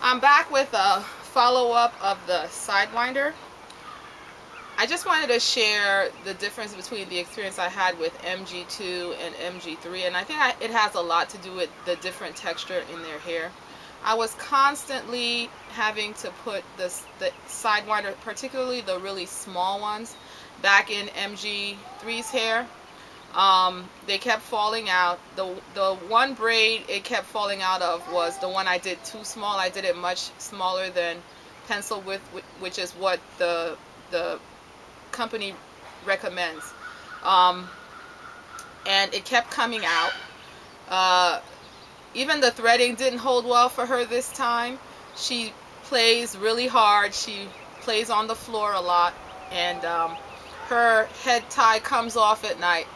I'm back with a follow-up of the Sidewinder. I just wanted to share the difference between the experience I had with MG2 and MG3, and I think it has a lot to do with the different texture in their hair. I was constantly having to put the Sidewinder, particularly the really small ones, back in MG3's hair. They kept falling out. The one braid it kept falling out of was the one I did too small. I did it much smaller than pencil width, which is what the company recommends. And it kept coming out. Even the threading didn't hold well for her this time. She plays really hard. She plays on the floor a lot, and her head tie comes off at night.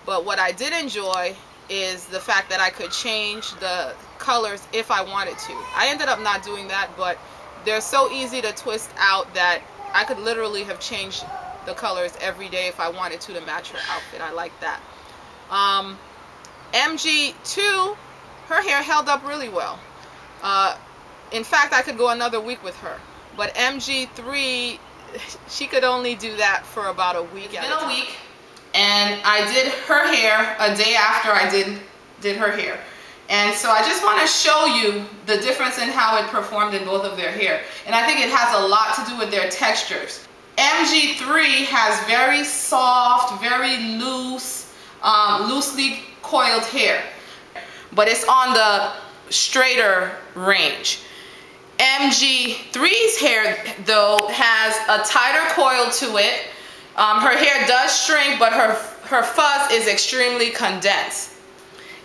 But what I did enjoy is the fact that I could change the colors if I wanted to. I ended up not doing that, but they're so easy to twist out that I could literally have changed the colors every day if I wanted to match her outfit. I like that. MG2, her hair held up really well. In fact, I could go another week with her. But MG3, she could only do that for about a week. It's been a week. And I did her hair a day after I did her hair. And so I just want to show you the difference in how it performed in both of their hair. And I think it has a lot to do with their textures. MG3 has very soft, very loose, loosely coiled hair. But it's on the straighter range. MG3's hair, though, has a tighter coil to it. Her hair does shrink, but her fuzz is extremely condensed.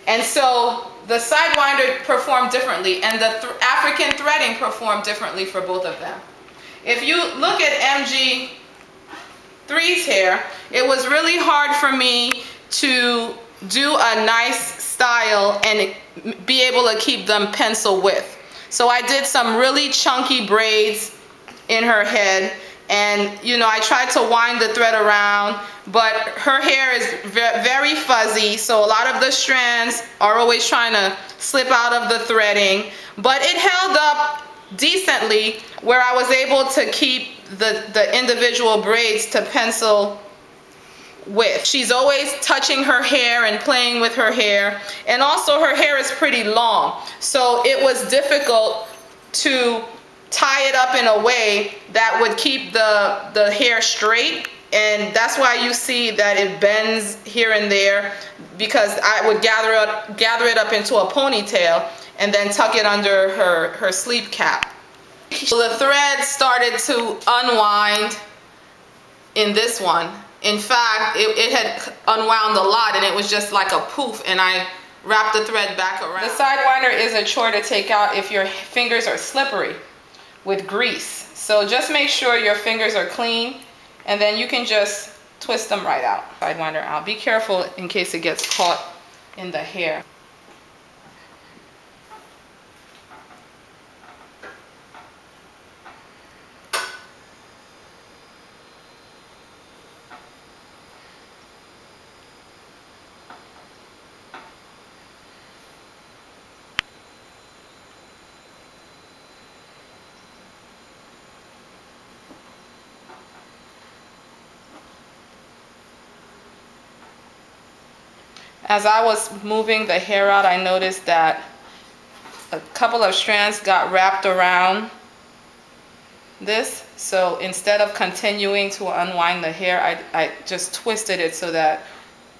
And so the Sidewinder performed differently, and the African threading performed differently for both of them. If you look at MG3's hair, it was really hard for me to do a nice style and be able to keep them pencil width. So I did some really chunky braids in her head. And, you know, I tried to wind the thread around, but her hair is very fuzzy, so a lot of the strands are always trying to slip out of the threading. But it held up decently, where I was able to keep the individual braids to pencil width. She's always touching her hair and playing with her hair, and also her hair is pretty long, so it was difficult to tie it up in a way that would keep the hair straight, and that's why you see that it bends here and there, because I would gather it up into a ponytail and then tuck it under her sleeve cap. So the thread started to unwind in this one. In fact, it had unwound a lot, and it was just like a poof, and I wrapped the thread back around. The Sidewinder is a chore to take out if your fingers are slippery with grease. So just make sure your fingers are clean, and then you can just twist them right out. Sidewinder out. Be careful in case it gets caught in the hair. As I was moving the hair out, I noticed that a couple of strands got wrapped around this. So instead of continuing to unwind the hair, I just twisted it so that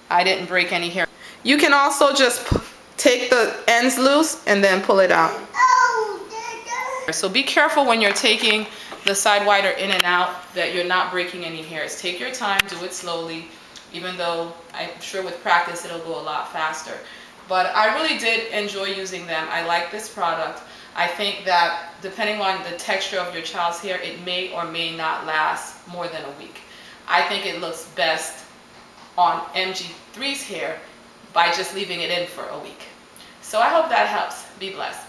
I didn't break any hair. You can also just take the ends loose and then pull it out. So be careful when you're taking the Sidewinder in and out that you're not breaking any hairs. Take your time, do it slowly. Even though I'm sure with practice it'll go a lot faster. But I really did enjoy using them. I like this product. I think that depending on the texture of your child's hair, it may or may not last more than a week. I think it looks best on MG3's hair by just leaving it in for a week. So I hope that helps. Be blessed.